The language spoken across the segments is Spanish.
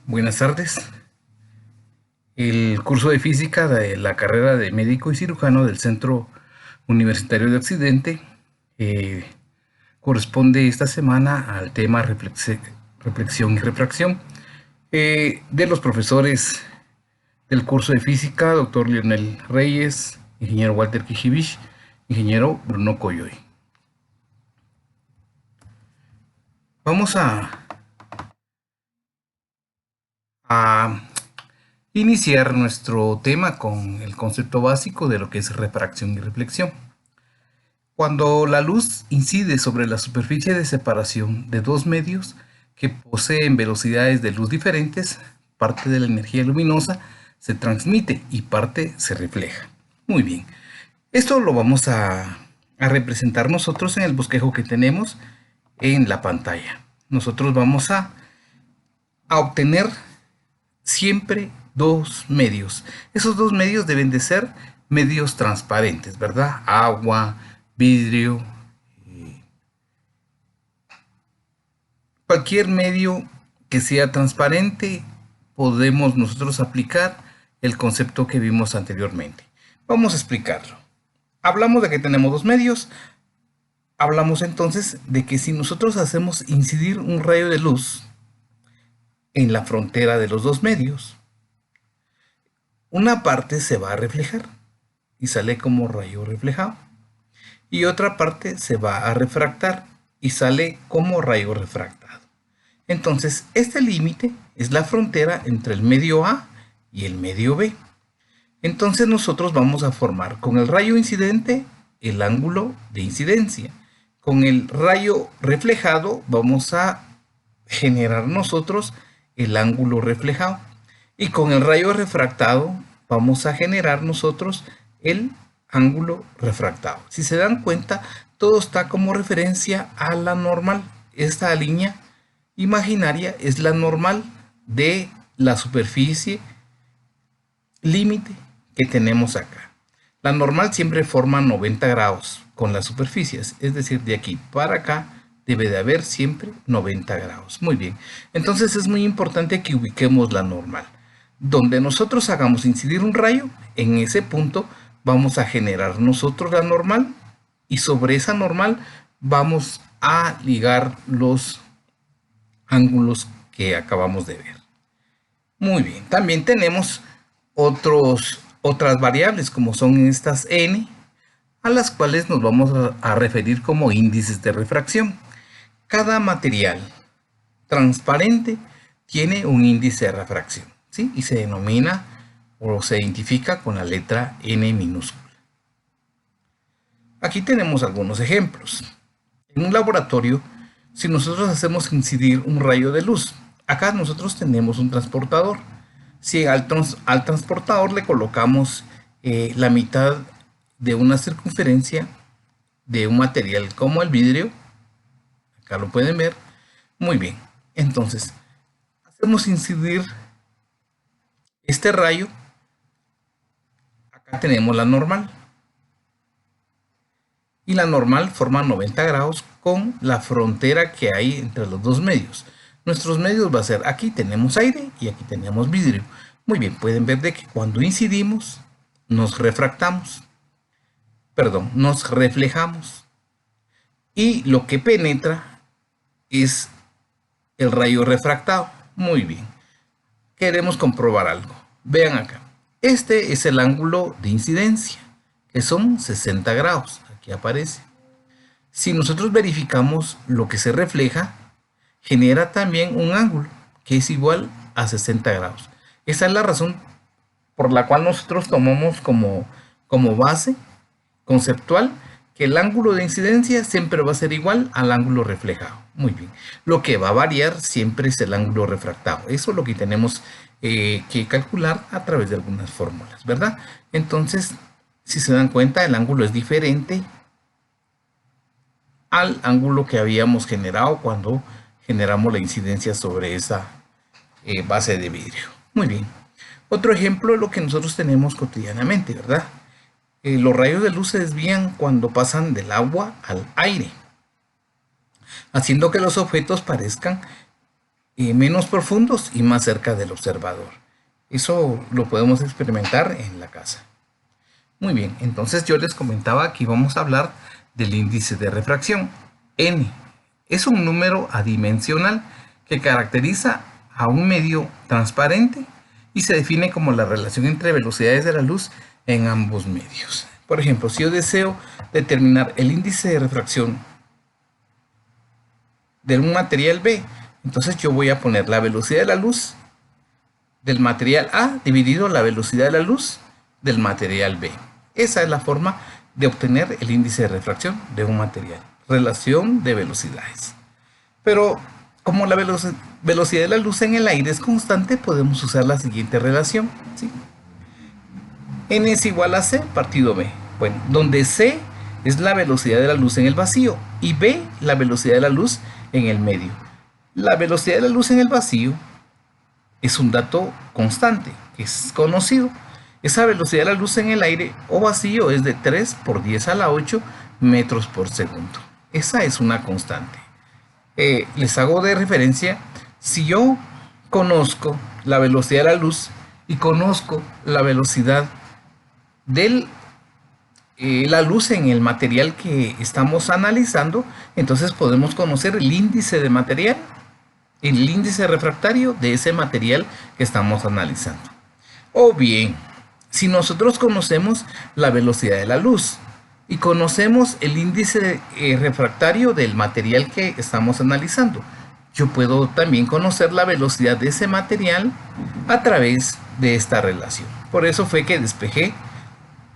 Buenas tardes. El curso de física de la carrera de médico y cirujano del Centro Universitario de Occidente eh, corresponde esta semana al tema reflexión y refracción de los profesores del curso de física, doctor Lionel Reyes, ingeniero Walter Kijibich, ingeniero Bruno Coyoy. Vamos a iniciar nuestro tema con el concepto básico de lo que es refracción y reflexión. Cuando la luz incide sobre la superficie de separación de dos medios que poseen velocidades de luz diferentes, parte de la energía luminosa se transmite y parte se refleja. Muy bien. Esto lo vamos a representar nosotros en el bosquejo que tenemos en la pantalla. Nosotros vamos a obtener siempre dos medios. Esos dos medios deben de ser medios transparentes, ¿verdad? Agua, vidrio, cualquier medio que sea transparente, podemos nosotros aplicar el concepto que vimos anteriormente. Vamos a explicarlo. Hablamos de que tenemos dos medios. Hablamos entonces de que si nosotros hacemos incidir un rayo de luz en la frontera de los dos medios, una parte se va a reflejar y sale como rayo reflejado, y otra parte se va a refractar y sale como rayo refractado. Entonces, este límite es la frontera entre el medio A y el medio B. Entonces nosotros vamos a formar con el rayo incidente el ángulo de incidencia. Con el rayo reflejado vamos a generar nosotros el ángulo reflejado. Y con el rayo refractado vamos a generar nosotros el ángulo refractado. Si se dan cuenta, todo está como referencia a la normal. Esta línea imaginaria es la normal de la superficie límite que tenemos acá. La normal siempre forma 90 grados con las superficies, es decir, de aquí para acá debe de haber siempre 90 grados. Muy bien, entonces es muy importante que ubiquemos la normal. Donde nosotros hagamos incidir un rayo, en ese punto vamos a generar nosotros la normal y sobre esa normal vamos a ligar los ángulos que acabamos de ver. Muy bien, también tenemos otras variables como son estas n, a las cuales nos vamos a referir como índices de refracción. Cada material transparente tiene un índice de refracción, ¿sí? Y se denomina o se identifica con la letra n minúscula. Aquí tenemos algunos ejemplos. En un laboratorio, si nosotros hacemos incidir un rayo de luz, acá nosotros tenemos un transportador. Si al transportador le colocamos la mitad de una circunferencia de un material como el vidrio, acá lo pueden ver, muy bien. Entonces, hacemos incidir este rayo, acá tenemos la normal. Y la normal forma 90 grados con la frontera que hay entre los dos medios. Nuestros medios va a ser, aquí tenemos aire y aquí tenemos vidrio. Muy bien, pueden ver de que cuando incidimos nos refractamos, perdón, nos reflejamos. Y lo que penetra es el rayo refractado. Muy bien, queremos comprobar algo. Vean acá, este es el ángulo de incidencia, que son 60 grados. Aquí aparece. Si nosotros verificamos lo que se refleja, genera también un ángulo que es igual a 60 grados. Esa es la razón por la cual nosotros tomamos como base conceptual que el ángulo de incidencia siempre va a ser igual al ángulo reflejado. Muy bien. Lo que va a variar siempre es el ángulo refractado. Eso es lo que tenemos que calcular a través de algunas fórmulas, ¿verdad? Entonces, si se dan cuenta, el ángulo es diferente al ángulo que habíamos generado cuando generamos la incidencia sobre esa base de vidrio. Muy bien. Otro ejemplo es lo que nosotros tenemos cotidianamente, ¿verdad? Los rayos de luz se desvían cuando pasan del agua al aire, haciendo que los objetos parezcan menos profundos y más cerca del observador. Eso lo podemos experimentar en la casa. Muy bien, entonces yo les comentaba que íbamos a hablar del índice de refracción. N es un número adimensional que caracteriza a un medio transparente y se define como la relación entre velocidades de la luz en ambos medios. Por ejemplo, si yo deseo determinar el índice de refracción de un material B, entonces yo voy a poner la velocidad de la luz del material A dividido la velocidad de la luz del material B. Esa es la forma de obtener el índice de refracción de un material. Relación de velocidades. Pero como la velocidad de la luz en el aire es constante, podemos usar la siguiente relación, ¿sí? N es igual a C partido B. Bueno, donde C es la velocidad de la luz en el vacío y B la velocidad de la luz en el medio. La velocidad de la luz en el vacío es un dato constante, que es conocido. Esa velocidad de la luz en el aire o vacío es de 3 por 10 a la 8 metros por segundo. Esa es una constante. Les hago de referencia, si yo conozco la velocidad de la luz y conozco la velocidad de la luz en el material que estamos analizando, entonces podemos conocer el índice de material, el índice refractario de ese material que estamos analizando. O bien, si nosotros conocemos la velocidad de la luz y conocemos el índice refractario del material que estamos analizando, yo puedo también conocer la velocidad de ese material a través de esta relación. Por eso fue que despejé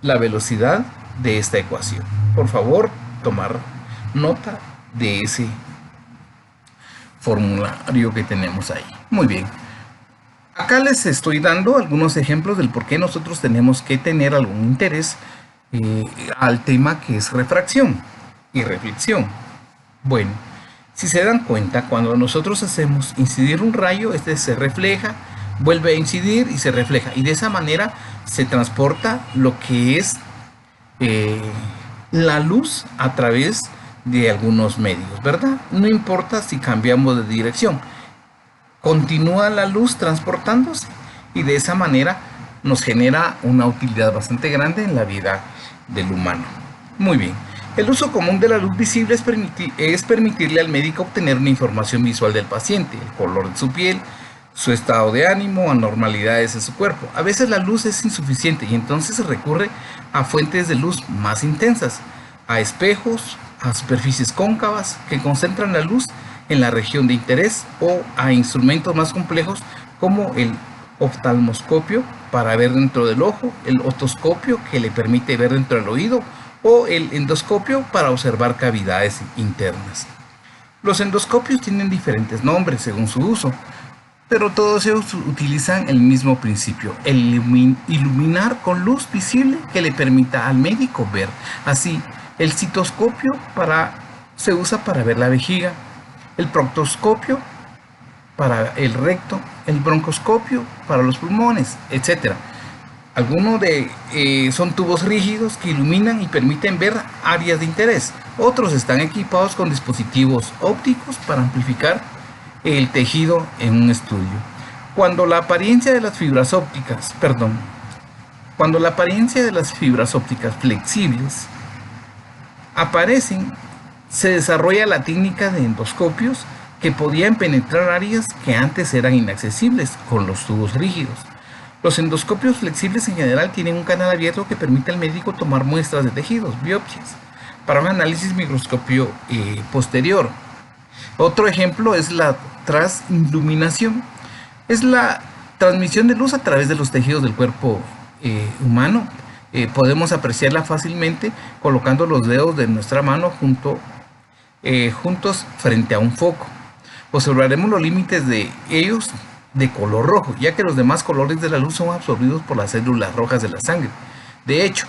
la velocidad de esta ecuación. Por favor, tomar nota de ese formulario que tenemos ahí. Muy bien. Acá les estoy dando algunos ejemplos del por qué nosotros tenemos que tener algún interés al tema que es refracción y reflexión. Bueno, si se dan cuenta, cuando nosotros hacemos incidir un rayo, este se refleja, vuelve a incidir y se refleja. Y de esa manera se transporta lo que es la luz a través de algunos medios, ¿verdad? No importa si cambiamos de dirección. Continúa la luz transportándose y de esa manera nos genera una utilidad bastante grande en la vida del humano. Muy bien. El uso común de la luz visible es permitirle al médico obtener una información visual del paciente, el color de su piel, su estado de ánimo, anormalidades en su cuerpo. A veces la luz es insuficiente y entonces se recurre a fuentes de luz más intensas, a espejos, a superficies cóncavas que concentran la luz en la región de interés o a instrumentos más complejos como el oftalmoscopio para ver dentro del ojo, el otoscopio que le permite ver dentro del oído o el endoscopio para observar cavidades internas. Los endoscopios tienen diferentes nombres según su uso, pero todos ellos utilizan el mismo principio, el iluminar con luz visible que le permita al médico ver. Así, el citoscopio se usa para ver la vejiga, el proctoscopio para el recto, el broncoscopio para los pulmones, etc. Algunos son tubos rígidos que iluminan y permiten ver áreas de interés. Otros están equipados con dispositivos ópticos para amplificar el tejido en un estudio. Cuando la apariencia de las fibras ópticas flexibles aparecen, se desarrolla la técnica de endoscopios que podían penetrar áreas que antes eran inaccesibles con los tubos rígidos. Los endoscopios flexibles en general tienen un canal abierto que permite al médico tomar muestras de tejidos, biopsias, para un análisis microscopio posterior. Otro ejemplo es la transiluminación. Es la transmisión de luz a través de los tejidos del cuerpo humano. Podemos apreciarla fácilmente colocando los dedos de nuestra mano juntos frente a un foco. Observaremos los límites de ellos de color rojo, ya que los demás colores de la luz son absorbidos por las células rojas de la sangre. De hecho,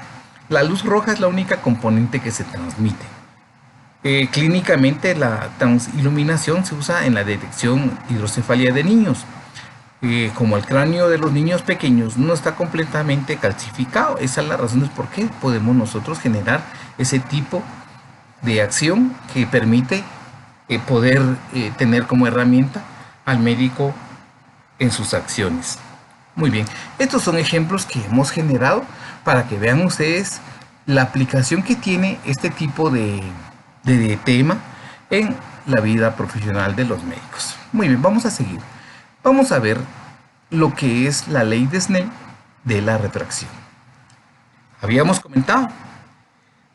la luz roja es la única componente que se transmite. Clínicamente, la transiluminación se usa en la detección hidrocefalia de niños. Como el cráneo de los niños pequeños no está completamente calcificado, esa es la razón de por qué podemos nosotros generar ese tipo de acción que permite poder tener como herramienta al médico en sus acciones. Muy bien, estos son ejemplos que hemos generado para que vean ustedes la aplicación que tiene este tipo de tema en la vida profesional de los médicos. Muy bien, vamos a seguir. Vamos a ver lo que es la ley de Snell de la refracción. Habíamos comentado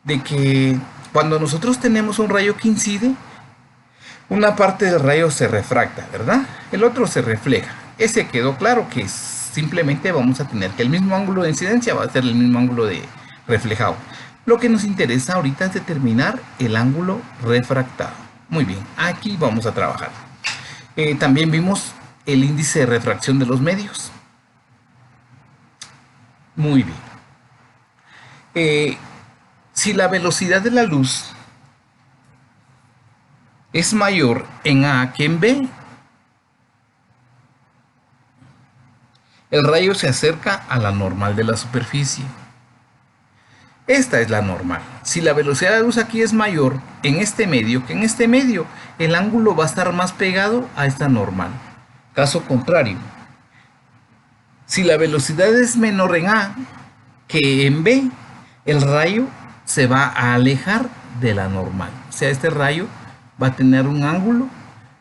de que cuando nosotros tenemos un rayo que incide, una parte del rayo se refracta, ¿verdad? El otro se refleja. Ese quedó claro que simplemente vamos a tener que el mismo ángulo de incidencia va a ser el mismo ángulo de reflejado. Lo que nos interesa ahorita es determinar el ángulo refractado. Muy bien, aquí vamos a trabajar. También vimos el índice de refracción de los medios. Muy bien. Si la velocidad de la luz es mayor en A que en B, el rayo se acerca a la normal de la superficie. Esta es la normal. Si la velocidad de la luz aquí es mayor en este medio que en este medio, el ángulo va a estar más pegado a esta normal. Caso contrario, si la velocidad es menor en A que en B, el rayo se va a alejar de la normal. O sea, este rayo va a tener un ángulo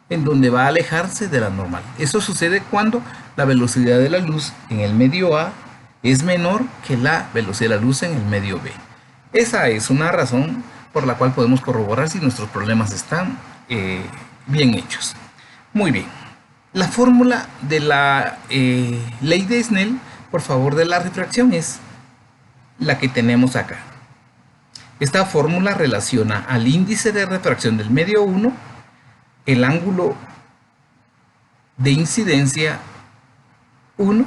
en donde va a alejarse de la normal. Eso sucede cuando la velocidad de la luz en el medio A es menor que la velocidad de la luz en el medio B. Esa es una razón por la cual podemos corroborar si nuestros problemas están bien hechos. Muy bien. La fórmula de la ley de Snell, por favor, de la refracción es la que tenemos acá. Esta fórmula relaciona al índice de refracción del medio 1, el ángulo de incidencia 1,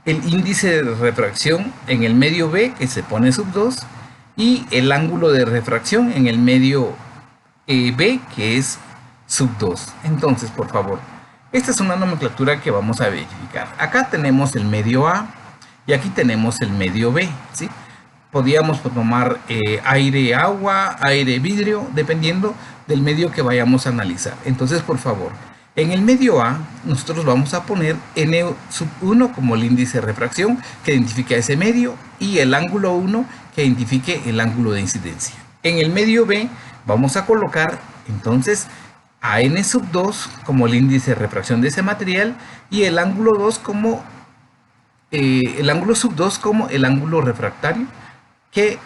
el índice de refracción en el medio B, que se pone sub 2, y el ángulo de refracción en el medio B, que es sub 2. Entonces, por favor, esta es una nomenclatura que vamos a verificar. Acá tenemos el medio A y aquí tenemos el medio B, ¿sí? Podríamos tomar aire, agua, aire, vidrio, dependiendo del medio que vayamos a analizar. Entonces, por favor, en el medio A, nosotros vamos a poner N sub 1 como el índice de refracción que identifica ese medio y el ángulo 1 que identifique el ángulo de incidencia. En el medio B vamos a colocar entonces a N sub 2 como el índice de refracción de ese material y el ángulo 2 como el ángulo sub 2 como el ángulo refractario que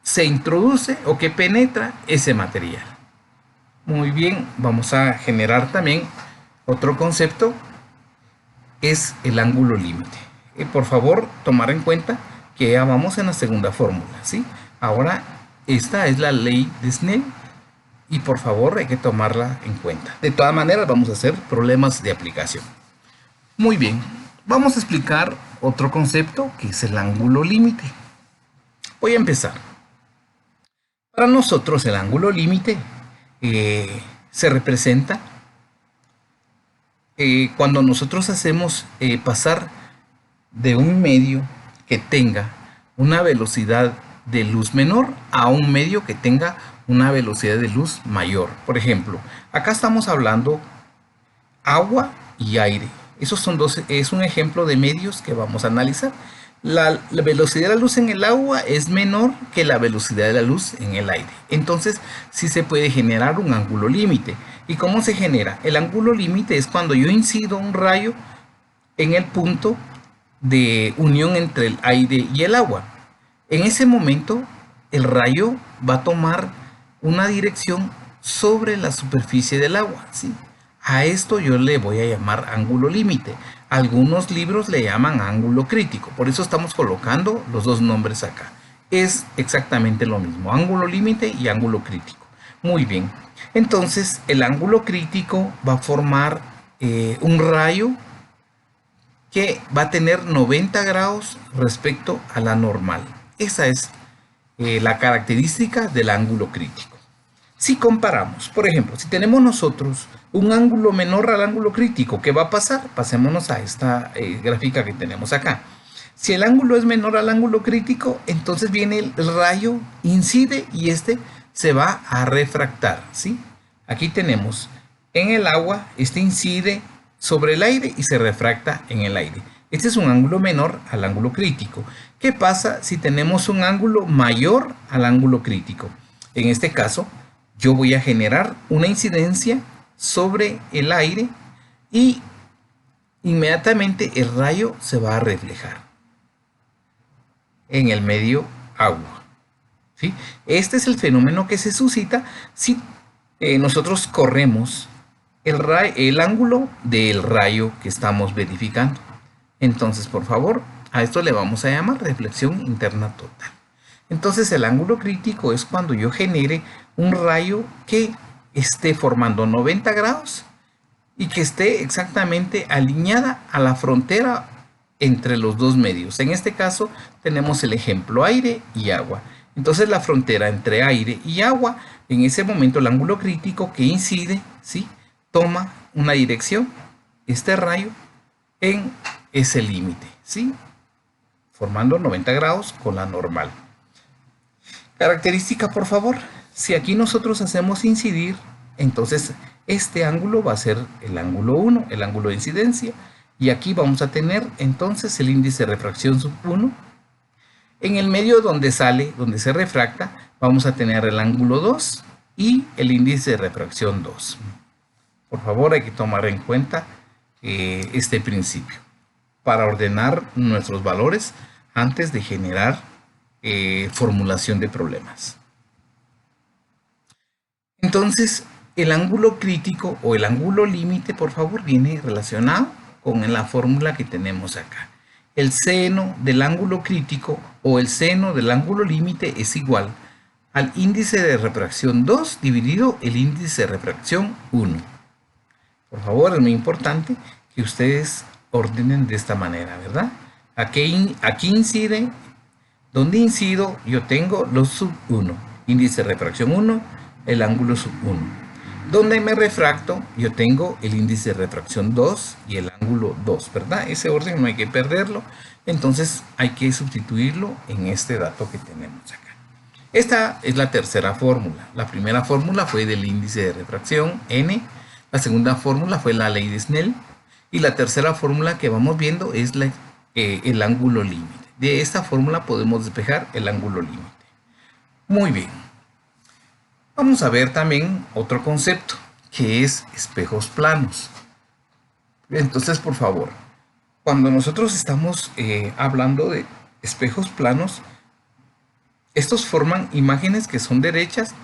se introduce o que penetra ese material. Muy bien, vamos a generar también otro concepto, es el ángulo límite. Por favor, tomar en cuenta que ya vamos en la segunda fórmula, ¿sí? Ahora, esta es la ley de Snell y por favor hay que tomarla en cuenta. De todas maneras, vamos a hacer problemas de aplicación. Muy bien, vamos a explicar otro concepto que es el ángulo límite. Voy a empezar. Para nosotros el ángulo límite se representa cuando nosotros hacemos pasar de un medio que tenga una velocidad de luz menor a un medio que tenga una velocidad de luz mayor. Por ejemplo, acá estamos hablando agua y aire. Esos son dos, es un ejemplo de medios que vamos a analizar. La velocidad de la luz en el agua es menor que la velocidad de la luz en el aire. Entonces, sí se puede generar un ángulo límite. ¿Y cómo se genera? El ángulo límite es cuando yo incido un rayo en el punto de unión entre el aire y el agua. En ese momento, el rayo va a tomar una dirección sobre la superficie del agua, ¿sí? A esto yo le voy a llamar ángulo límite. Algunos libros le llaman ángulo crítico. Por eso estamos colocando los dos nombres acá. Es exactamente lo mismo, ángulo límite y ángulo crítico. Muy bien. Entonces, el ángulo crítico va a formar un rayo que va a tener 90 grados respecto a la normal. Esa es la característica del ángulo crítico. Si comparamos, por ejemplo, si tenemos nosotros un ángulo menor al ángulo crítico, ¿qué va a pasar? Pasémonos a esta gráfica que tenemos acá. Si el ángulo es menor al ángulo crítico, entonces viene el rayo, incide y este se va a refractar, ¿sí? Aquí tenemos en el agua, este incide sobre el aire y se refracta en el aire. Este es un ángulo menor al ángulo crítico. ¿Qué pasa si tenemos un ángulo mayor al ángulo crítico? En este caso, yo voy a generar una incidencia sobre el aire y inmediatamente el rayo se va a reflejar en el medio agua. ¿Sí? Este es el fenómeno que se suscita si nosotros corremos el ángulo del rayo que estamos verificando. Entonces, por favor, a esto le vamos a llamar reflexión interna total. Entonces, el ángulo crítico es cuando yo genere un rayo que esté formando 90 grados y que esté exactamente alineada a la frontera entre los dos medios. En este caso tenemos el ejemplo aire y agua. Entonces la frontera entre aire y agua, en ese momento el ángulo crítico que incide, ¿sí?, toma una dirección, este rayo, en ese límite, ¿sí?, formando 90 grados con la normal. Característica, por favor. Si aquí nosotros hacemos incidir, entonces este ángulo va a ser el ángulo 1, el ángulo de incidencia. Y aquí vamos a tener entonces el índice de refracción sub 1. En el medio donde sale, donde se refracta, vamos a tener el ángulo 2 y el índice de refracción 2. Por favor, hay que tomar en cuenta este principio para ordenar nuestros valores antes de generar formulación de problemas. Entonces, el ángulo crítico o el ángulo límite, por favor, viene relacionado con la fórmula que tenemos acá. El seno del ángulo crítico o el seno del ángulo límite es igual al índice de refracción 2 dividido el índice de refracción 1. Por favor, es muy importante que ustedes ordenen de esta manera, ¿verdad? Aquí incide. Donde incido, yo tengo los sub 1, índice de refracción 1, el ángulo sub 1. Donde me refracto, yo tengo el índice de refracción 2 y el ángulo 2, ¿verdad? Ese orden no hay que perderlo, entonces hay que sustituirlo en este dato que tenemos acá. Esta es la tercera fórmula. La primera fórmula fue del índice de refracción, N. La segunda fórmula fue la ley de Snell. Y la tercera fórmula que vamos viendo es el ángulo límite. De esta fórmula podemos despejar el ángulo límite. Muy bien. Vamos a ver también otro concepto, que es espejos planos. Entonces, por favor, cuando nosotros estamos hablando de espejos planos, estos forman imágenes que son derechas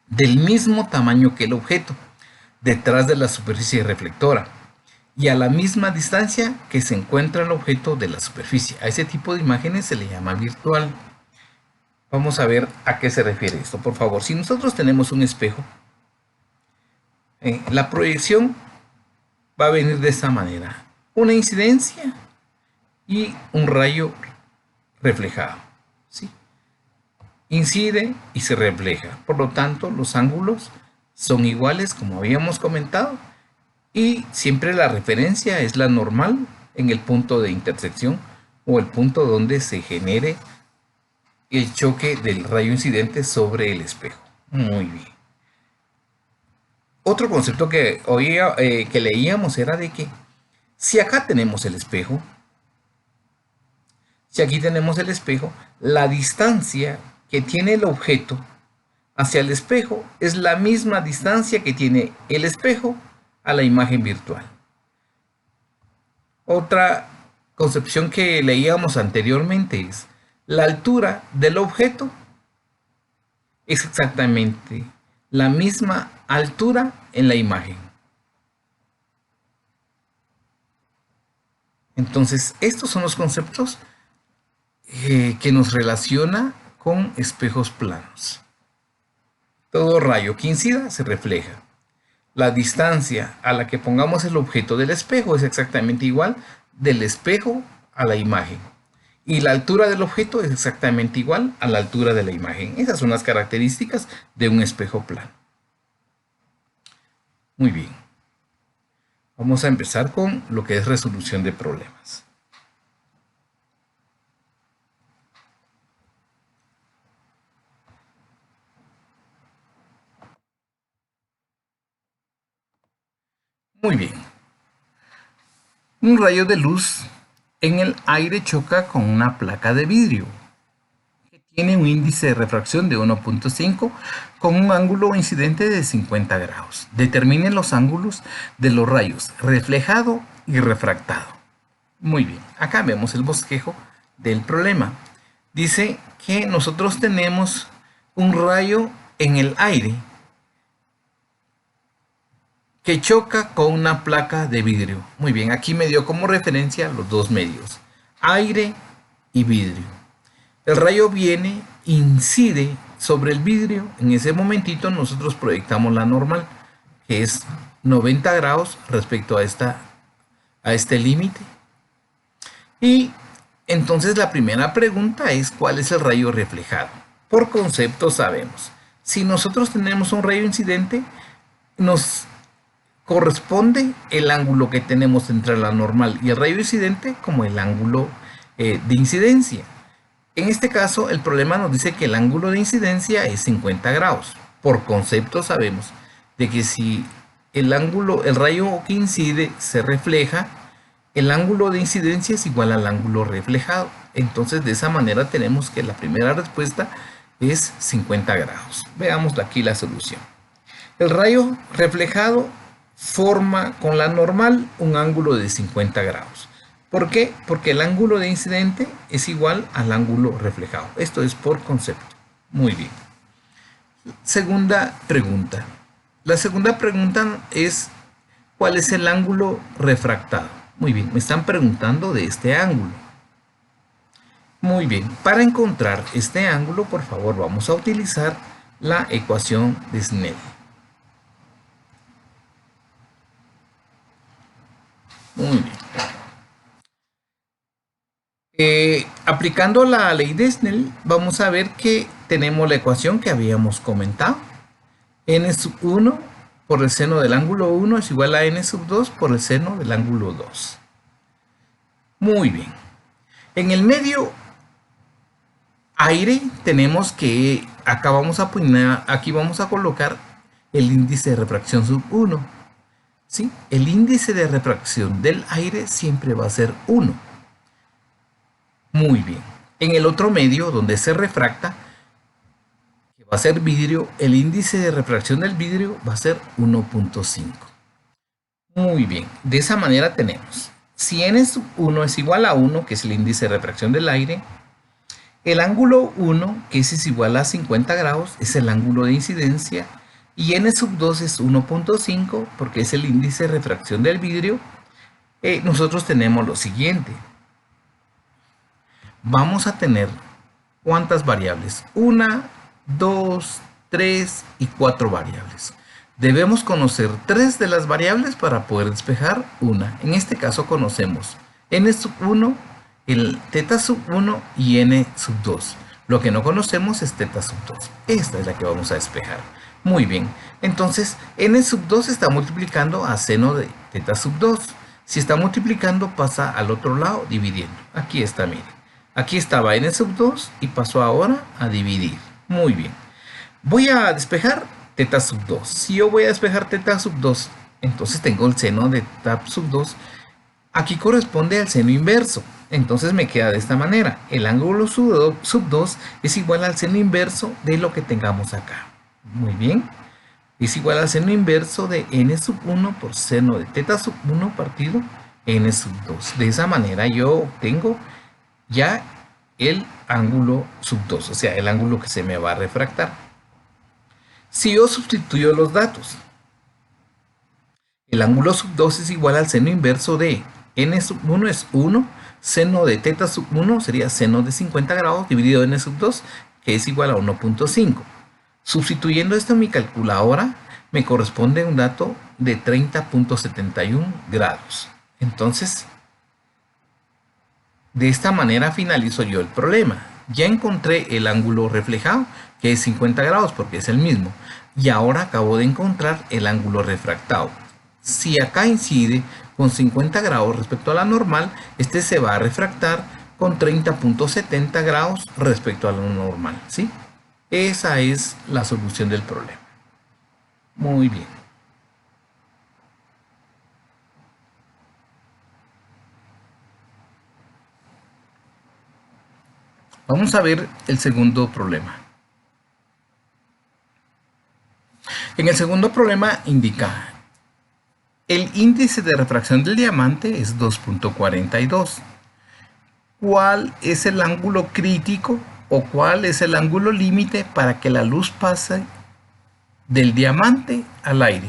del mismo tamaño que el objeto, detrás de la superficie reflectora, y a la misma distancia que se encuentra el objeto de la superficie. A ese tipo de imágenes se le llama virtual. Vamos a ver a qué se refiere esto. Por favor, si nosotros tenemos un espejo, la proyección va a venir de esta manera. Una incidencia y un rayo reflejado, ¿sí? Incide y se refleja. Por lo tanto, los ángulos son iguales, como habíamos comentado, y siempre la referencia es la normal en el punto de intersección o el punto donde se genere el choque del rayo incidente sobre el espejo. Muy bien. Otro concepto que leíamos era de que si acá tenemos el espejo, si aquí tenemos el espejo, la distancia que tiene el objeto hacia el espejo es la misma distancia que tiene el espejo a la imagen virtual. Otra concepción que leíamos anteriormente es la altura del objeto es exactamente la misma altura en la imagen. Entonces, estos son los conceptos que nos relaciona con espejos planos. Todo rayo que incida se refleja. La distancia a la que pongamos el objeto del espejo es exactamente igual del espejo a la imagen. Y la altura del objeto es exactamente igual a la altura de la imagen. Esas son las características de un espejo plano. Muy bien. Vamos a empezar con lo que es resolución de problemas. Muy bien. Un rayo de luz en el aire choca con una placa de vidrio que tiene un índice de refracción de 1.5 con un ángulo incidente de 50 grados. Determinen los ángulos de los rayos reflejado y refractado. Muy bien, acá vemos el bosquejo del problema. Dice que nosotros tenemos un rayo en el aire que choca con una placa de vidrio. Muy bien, aquí me dio como referencia los dos medios, aire y vidrio. El rayo viene, incide sobre el vidrio. En ese momentito nosotros proyectamos la normal, que es 90 grados respecto a este límite. Y entonces la primera pregunta es, ¿cuál es el rayo reflejado? Por concepto sabemos, si nosotros tenemos un rayo incidente, nos corresponde el ángulo que tenemos entre la normal y el rayo incidente como el ángulo de incidencia. En este caso, el problema nos dice que el ángulo de incidencia es 50 grados. Por concepto sabemos de que si el rayo que incide se refleja, el ángulo de incidencia es igual al ángulo reflejado. Entonces, de esa manera tenemos que la primera respuesta es 50 grados. Veamos aquí la solución. El rayo reflejado forma con la normal un ángulo de 50 grados. ¿Por qué? Porque el ángulo de incidente es igual al ángulo reflejado. Esto es por concepto. Muy bien. Segunda pregunta. La segunda pregunta es, ¿cuál es el ángulo refractado? Muy bien, me están preguntando de este ángulo. Muy bien, para encontrar este ángulo, por favor, vamos a utilizar la ecuación de Snell. Muy bien. Aplicando la ley de Snell, vamos a ver que tenemos la ecuación que habíamos comentado. N sub 1 por el seno del ángulo 1 es igual a N sub 2 por el seno del ángulo 2. Muy bien. En el medio aire tenemos que, acá vamos a poner, aquí vamos a colocar el índice de refracción sub 1. ¿Sí? El índice de refracción del aire siempre va a ser 1. Muy bien. En el otro medio, donde se refracta, que va a ser vidrio, el índice de refracción del vidrio va a ser 1.5. Muy bien. De esa manera tenemos, si n sub 1 es igual a 1, que es el índice de refracción del aire, el ángulo 1, que es igual a 50 grados, es el ángulo de incidencia, y n sub 2 es 1.5 porque es el índice de refracción del vidrio. Nosotros tenemos lo siguiente. Vamos a tener ¿cuántas variables? 1, 2, 3 y 4 variables. Debemos conocer 3 de las variables para poder despejar una. En este caso conocemos n sub 1, el teta sub 1 y n sub 2. Lo que no conocemos es teta sub 2. Esta es la que vamos a despejar. Muy bien, entonces n sub 2 está multiplicando a seno de teta sub 2. Si está multiplicando pasa al otro lado dividiendo. Aquí está, miren. Aquí estaba n sub 2 y pasó ahora a dividir. Muy bien. Voy a despejar teta sub 2. Si yo voy a despejar teta sub 2, entonces tengo el seno de teta sub 2. Aquí corresponde al seno inverso. Entonces me queda de esta manera. El ángulo sub 2 es igual al seno inverso de lo que tengamos acá. Muy bien. Es igual al seno inverso de n sub 1 por seno de teta sub 1 partido n sub 2. De esa manera yo obtengo ya el ángulo sub 2, o sea, el ángulo que se me va a refractar. Si yo sustituyo los datos, el ángulo sub 2 es igual al seno inverso de n sub 1 es 1, seno de teta sub 1 sería seno de 50 grados dividido n sub 2, que es igual a 1.5. Sustituyendo esto en mi calculadora, me corresponde un dato de 30.71 grados. Entonces, de esta manera finalizo yo el problema. Ya encontré el ángulo reflejado, que es 50 grados porque es el mismo. Y ahora acabo de encontrar el ángulo refractado. Si acá incide con 50 grados respecto a la normal, este se va a refractar con 30.70 grados respecto a la normal, ¿sí? Esa es la solución del problema. Muy bien. Vamos a ver el segundo problema. En el segundo problema indica el índice de refracción del diamante es 2.42. ¿Cuál es el ángulo crítico o cuál es el ángulo límite para que la luz pase del diamante al aire?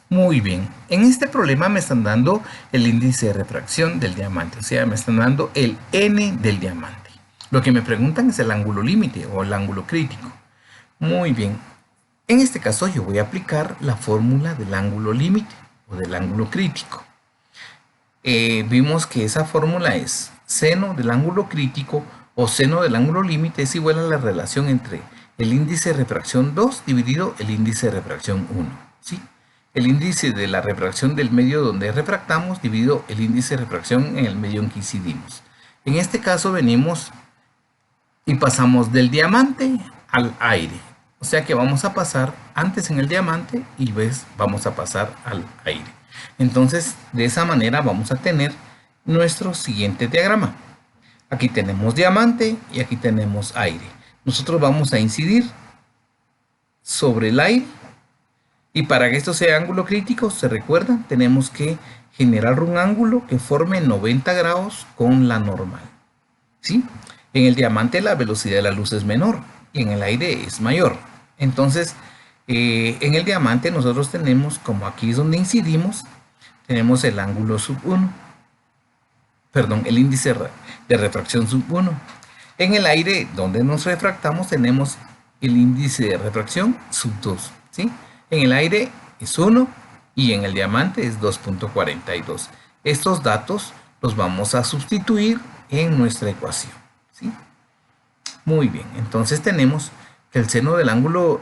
Muy bien, en este problema me están dando el índice de refracción del diamante, o sea, me están dando el N del diamante. Lo que me preguntan es el ángulo límite o el ángulo crítico. Muy bien, en este caso yo voy a aplicar la fórmula del ángulo límite o del ángulo crítico. Vimos que esa fórmula es seno del ángulo crítico o seno del ángulo límite es igual a la relación entre el índice de refracción 2 dividido el índice de refracción 1. ¿Sí? El índice de la refracción del medio donde refractamos dividido el índice de refracción en el medio en que incidimos. En este caso venimos y pasamos del diamante al aire. O sea que vamos a pasar antes en el diamante y vamos a pasar al aire. Entonces, de esa manera vamos a tener nuestro siguiente diagrama. Aquí tenemos diamante y aquí tenemos aire. Nosotros vamos a incidir sobre el aire y para que esto sea ángulo crítico, se recuerdan, tenemos que generar un ángulo que forme 90 grados con la normal. ¿Sí? En el diamante la velocidad de la luz es menor y en el aire es mayor. Entonces, en el diamante nosotros tenemos, como aquí es donde incidimos, tenemos el ángulo sub 1, perdón, el índice de refracción sub 1. En el aire, donde nos refractamos, tenemos el índice de refracción sub 2, ¿sí? En el aire es 1 y en el diamante es 2.42. Estos datos los vamos a sustituir en nuestra ecuación, ¿sí? Muy bien, entonces tenemos que el seno del ángulo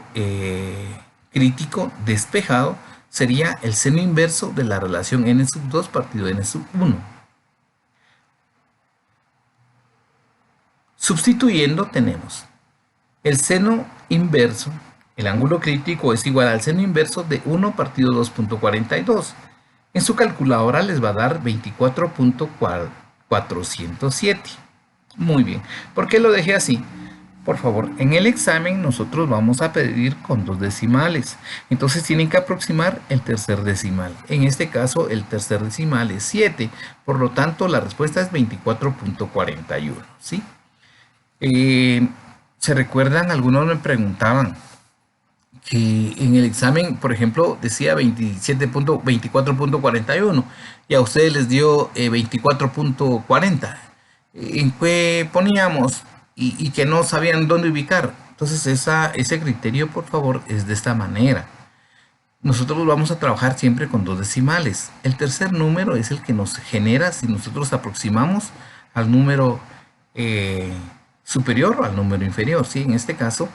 crítico despejado sería el seno inverso de la relación n sub 2 partido n sub 1. Sustituyendo tenemos el seno inverso, el ángulo crítico es igual al seno inverso de 1 partido 2.42. En su calculadora les va a dar 24.407. Muy bien, ¿por qué lo dejé así? Por favor, en el examen nosotros vamos a pedir con 2 decimales. Entonces tienen que aproximar el tercer decimal. En este caso el tercer decimal es 7. Por lo tanto la respuesta es 24.41. ¿Sí? ¿Se recuerdan? Algunos me preguntaban que en el examen, por ejemplo, decía 24.41 y a ustedes les dio 24.40. ¿En qué poníamos? Y que no sabían dónde ubicar. Entonces ese criterio, por favor, es de esta manera. Nosotros vamos a trabajar siempre con 2 decimales. El tercer número es el que nos genera si nosotros aproximamos al número superior o al número inferior. ¿Sí? En este caso,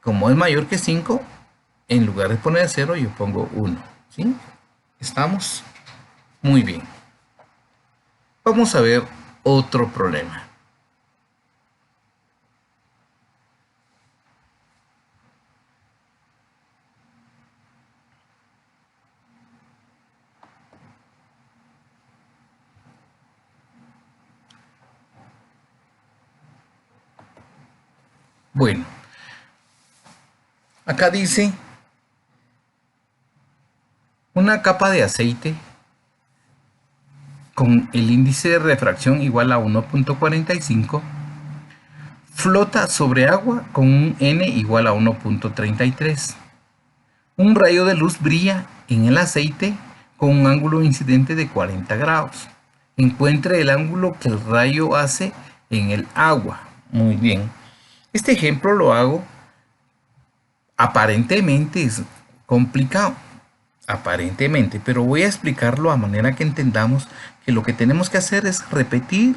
como es mayor que 5, en lugar de poner 0, yo pongo 1. ¿Sí? ¿Estamos? Muy bien. Vamos a ver otro problema. Bueno, acá dice una capa de aceite con el índice de refracción igual a 1.45 flota sobre agua con un n igual a 1.33. Un rayo de luz brilla en el aceite con un ángulo incidente de 40 grados. Encuentre el ángulo que el rayo hace en el agua. Muy bien. Este ejemplo lo hago, aparentemente es complicado, aparentemente, pero voy a explicarlo a manera que entendamos que lo que tenemos que hacer es repetir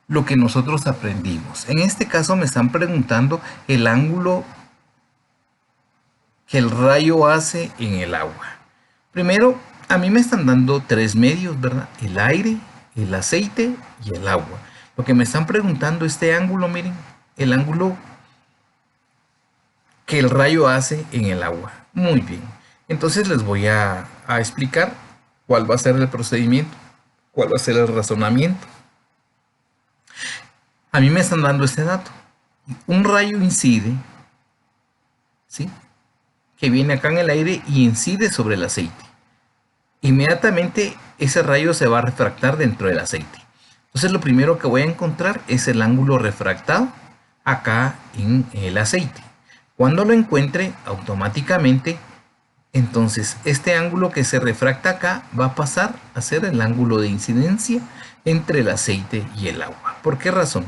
lo que nosotros aprendimos. En este caso me están preguntando el ángulo que el rayo hace en el agua. Primero, a mí me están dando 3 medios, ¿verdad? El aire, el aceite y el agua. Lo que me están preguntando este ángulo, miren, el ángulo que el rayo hace en el agua. Muy bien. Entonces les voy a explicar cuál va a ser el procedimiento, cuál va a ser el razonamiento. A mí me están dando este dato. un rayo incide, ¿sí? Que viene acá en el aire y incide sobre el aceite. Inmediatamente ese rayo se va a refractar dentro del aceite. Entonces lo primero que voy a encontrar es el ángulo refractado acá en el aceite. Cuando lo encuentre, automáticamente, entonces este ángulo que se refracta acá va a pasar a ser el ángulo de incidencia entre el aceite y el agua. ¿Por qué razón?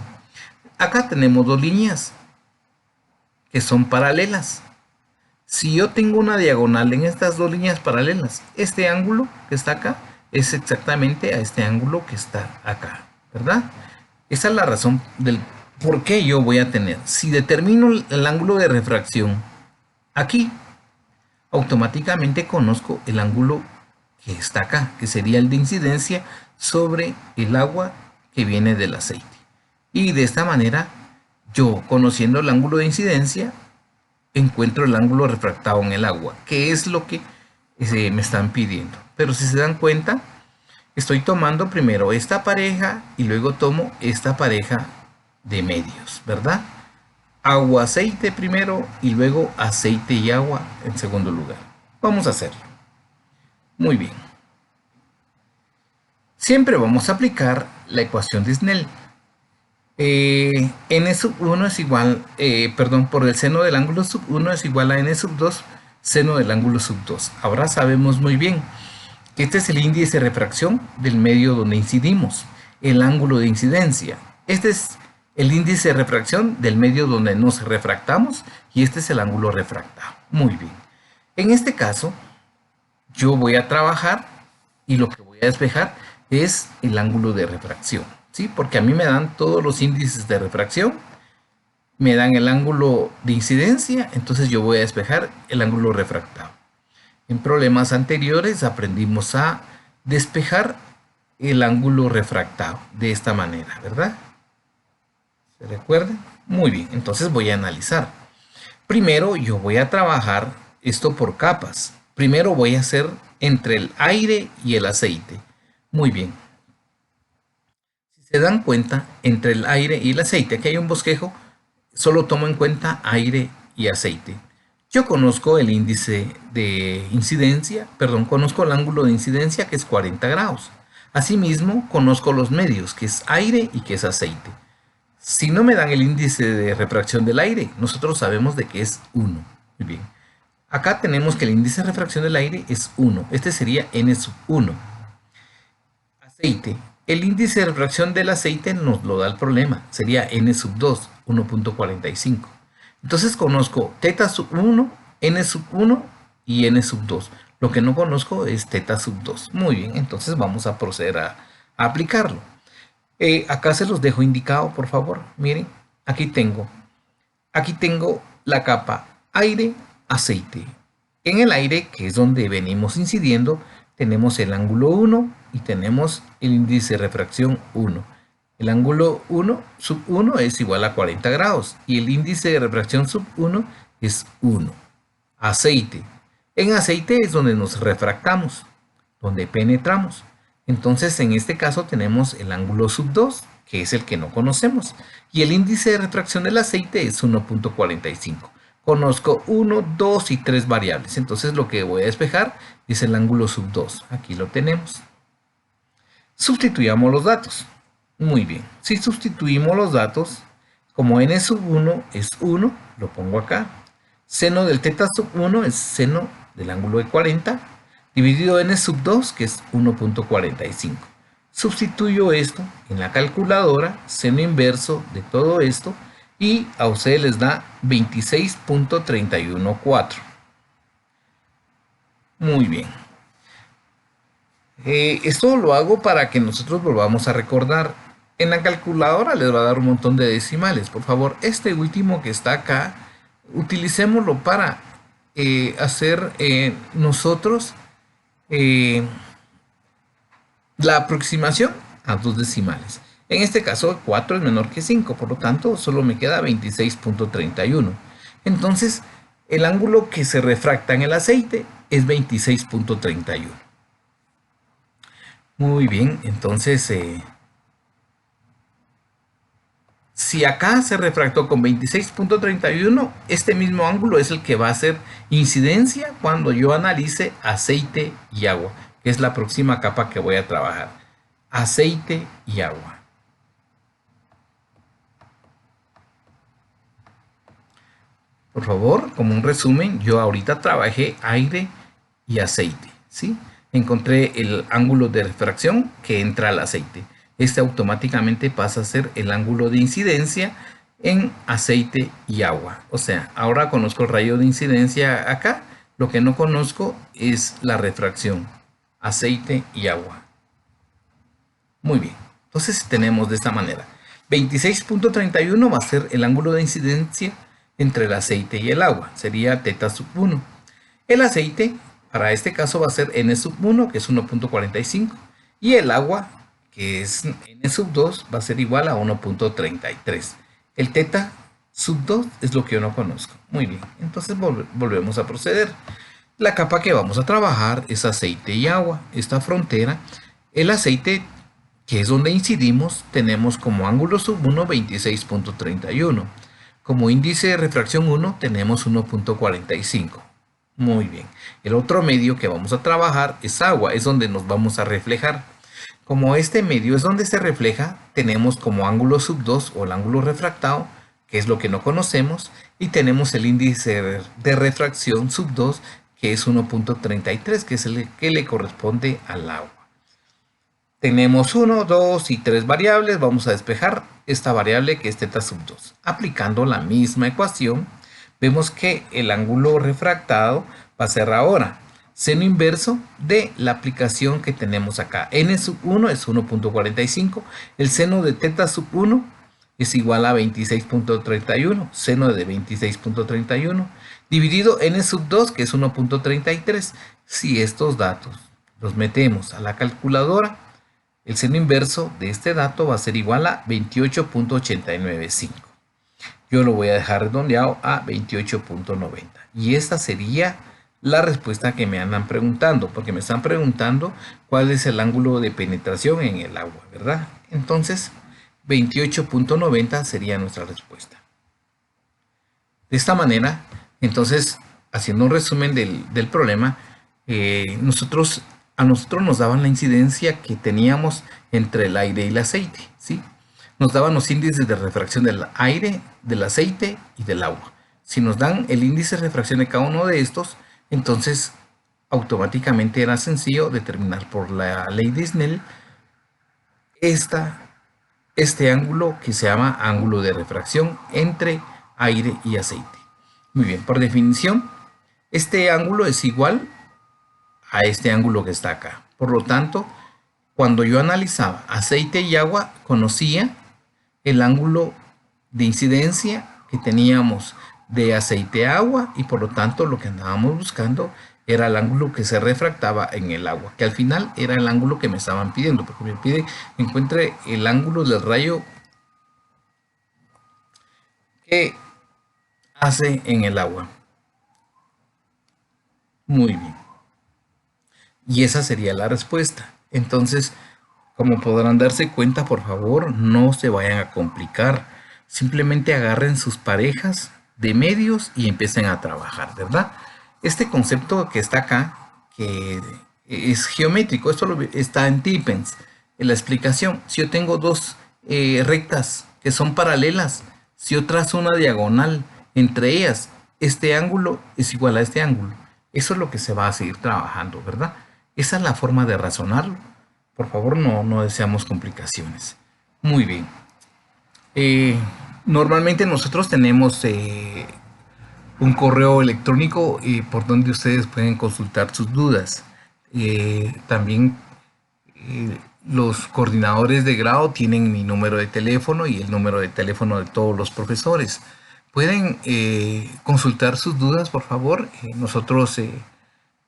Acá tenemos dos líneas que son paralelas. Si yo tengo una diagonal en estas dos líneas paralelas, este ángulo que está acá es exactamente a este ángulo que está acá, ¿verdad? Esa es la razón del por qué yo voy a tener. Si determino el ángulo de refracción aquí, automáticamente conozco el ángulo que está acá, que sería el de incidencia sobre el agua que viene del aceite. Y de esta manera, yo conociendo el ángulo de incidencia, encuentro el ángulo refractado en el agua, que es lo que me están pidiendo. Pero si se dan cuenta, estoy tomando primero esta pareja y luego tomo esta pareja de medios, ¿verdad? Agua, aceite primero y luego aceite y agua en segundo lugar. Vamos a hacerlo. Muy bien. Siempre vamos a aplicar la ecuación de Snell. N sub 1 es igual, por el seno del ángulo sub 1 es igual a N sub 2, seno del ángulo sub 2. Ahora sabemos muy bien que este es el índice de refracción del medio donde incidimos, el ángulo de incidencia. Este es el índice de refracción del medio donde nos refractamos y este es el ángulo refractado. Muy bien. En este caso, yo voy a trabajar y lo que voy a despejar es el ángulo de refracción. ¿Sí? Porque a mí me dan todos los índices de refracción, me dan el ángulo de incidencia, entonces yo voy a despejar el ángulo refractado. En problemas anteriores aprendimos a despejar el ángulo refractado de esta manera, ¿verdad? ¿Se recuerdan? Muy bien, entonces voy a analizar. Primero yo voy a trabajar esto por capas. Primero voy a hacer entre el aire y el aceite. Muy bien. Se dan cuenta, entre el aire y el aceite, aquí hay un bosquejo, solo tomo en cuenta aire y aceite. Yo conozco el índice de incidencia, conozco el ángulo de incidencia que es 40 grados. Asimismo, conozco los medios, que es aire y que es aceite. Si no me dan el índice de refracción del aire, nosotros sabemos de que es 1. Muy bien. Acá tenemos que el índice de refracción del aire es 1. Este sería N sub 1. Aceite. El índice de refracción del aceite nos lo da el problema. Sería N sub 2, 1.45. Entonces conozco teta sub 1, N sub 1 y N sub 2. Lo que no conozco es teta sub 2. Muy bien, entonces vamos a proceder a aplicarlo. Acá se los dejo indicado, por favor. Miren, aquí tengo la capa aire, aceite. En el aire, que es donde venimos incidiendo, tenemos el ángulo 1 y tenemos el índice de refracción 1. El ángulo 1 sub 1 es igual a 40 grados y el índice de refracción sub 1 es 1. Aceite. En aceite es donde nos refractamos, donde penetramos. Entonces en este caso tenemos el ángulo sub 2, que es el que no conocemos. Y el índice de refracción del aceite es 1.45. Conozco 1, 2 y 3 variables. Entonces lo que voy a despejar es el ángulo sub 2. Aquí lo tenemos. Sustituyamos los datos. Muy bien. Si sustituimos los datos, como n sub 1 es 1, lo pongo acá. Seno del teta sub 1 es seno del ángulo de 40, dividido n sub 2, que es 1.45. Sustituyo esto en la calculadora, seno inverso de todo esto, y a ustedes les da 26.314. Muy bien. Esto lo hago para que nosotros volvamos a recordar. En la calculadora les va a dar un montón de decimales. Por favor, este último que está acá, utilicémoslo para hacer nosotros la aproximación a dos decimales. En este caso 4 es menor que 5, por lo tanto solo me queda 26.31. Entonces el ángulo que se refracta en el aceite es 26.31. Muy bien, entonces Si acá se refractó con 26.31, este mismo ángulo es el que va a hacer incidencia cuando yo analice aceite y agua, que es la próxima capa que voy a trabajar. Aceite y agua. Por favor, como un resumen, yo ahorita trabajé aire y aceite, ¿sí? Encontré el ángulo de refracción que entra al aceite. Este automáticamente pasa a ser el ángulo de incidencia en aceite y agua. O sea, ahora conozco el rayo de incidencia acá. Lo que no conozco es la refracción, aceite y agua. Muy bien. Entonces tenemos de esta manera. 26.31 va a ser el ángulo de incidencia entre el aceite y el agua. Sería teta sub 1. El aceite, para este caso, va a ser n sub 1, que es 1.45. Y el agua, que es n sub 2, va a ser igual a 1.33. El teta sub 2 es lo que yo no conozco. Muy bien, entonces volvemos a proceder. La capa que vamos a trabajar es aceite y agua. Esta frontera, el aceite, que es donde incidimos, tenemos como ángulo sub 1 26.31. Como índice de refracción 1 tenemos 1.45. Muy bien. El otro medio que vamos a trabajar es agua, es donde nos vamos a reflejar. Como este medio es donde se refleja, tenemos como ángulo sub 2 o el ángulo refractado, que es lo que no conocemos, y tenemos el índice de refracción sub 2, que es 1.33, que es el que le corresponde al agua. Tenemos 1, 2 y 3 variables. Vamos a despejar esta variable que es teta sub 2. Aplicando la misma ecuación, vemos que el ángulo refractado va a ser ahora seno inverso de la aplicación que tenemos acá. N sub 1 es 1.45. El seno de teta sub 1 es igual a 26.31. Seno de 26.31 dividido n sub 2, que es 1.33. Si estos datos los metemos a la calculadora, el seno inverso de este dato va a ser igual a 28.895. Yo lo voy a dejar redondeado a 28.90. Y esta sería la respuesta que me andan preguntando, porque me están preguntando cuál es el ángulo de penetración en el agua, ¿verdad? Entonces, 28.90 sería nuestra respuesta. De esta manera, entonces, haciendo un resumen del problema, a nosotros nos daban la incidencia que teníamos entre el aire y el aceite, ¿sí? Nos daban los índices de refracción del aire, del aceite y del agua. Si nos dan el índice de refracción de cada uno de estos, entonces automáticamente era sencillo determinar por la ley de Snell este ángulo que se llama ángulo de refracción entre aire y aceite. Muy bien, por definición, este ángulo es igual a este ángulo que está acá. Por lo tanto, cuando yo analizaba aceite y agua, conocía el ángulo de incidencia que teníamos de aceite a agua, y por lo tanto lo que andábamos buscando era el ángulo que se refractaba en el agua, que al final era el ángulo que me estaban pidiendo, porque me pide que encuentre el ángulo del rayo que hace en el agua. Muy bien. Y esa sería la respuesta. Entonces, como podrán darse cuenta, por favor, no se vayan a complicar. Simplemente agarren sus parejas de medios y empiecen a trabajar, ¿verdad? Este concepto que está acá, que es geométrico, esto está en Tippens. En la explicación, si yo tengo dos rectas que son paralelas, si yo trazo una diagonal entre ellas, este ángulo es igual a este ángulo. Eso es lo que se va a seguir trabajando, ¿verdad? Esa es la forma de razonarlo. Por favor, no deseamos complicaciones. Muy bien. Normalmente nosotros tenemos un correo electrónico por donde ustedes pueden consultar sus dudas. También los coordinadores de grado tienen mi número de teléfono y el número de teléfono de todos los profesores. Pueden consultar sus dudas, por favor. Nosotros,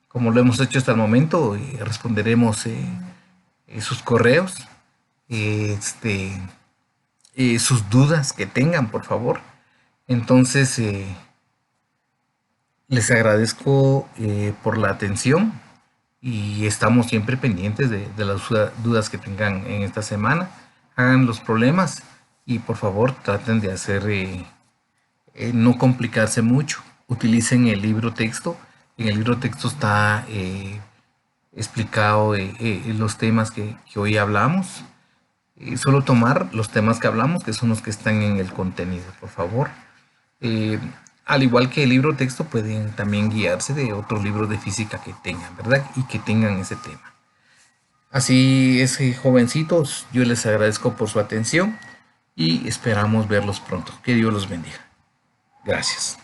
como lo hemos hecho hasta el momento, responderemos sus correos, sus dudas que tengan, por favor. Entonces, les agradezco por la atención y estamos siempre pendientes de las dudas que tengan en esta semana. Hagan los problemas y por favor traten de hacer, no complicarse mucho. Utilicen el libro texto. En el libro texto está explicado los temas que hoy hablamos. Solo tomar los temas que hablamos, que son los que están en el contenido, por favor. Eh, Al igual que el libro texto, pueden también guiarse de otros libros de física que tengan, ¿verdad? Y que tengan ese tema. Así es, jovencitos, yo les agradezco por su atención y esperamos verlos pronto. Que Dios los bendiga. Gracias.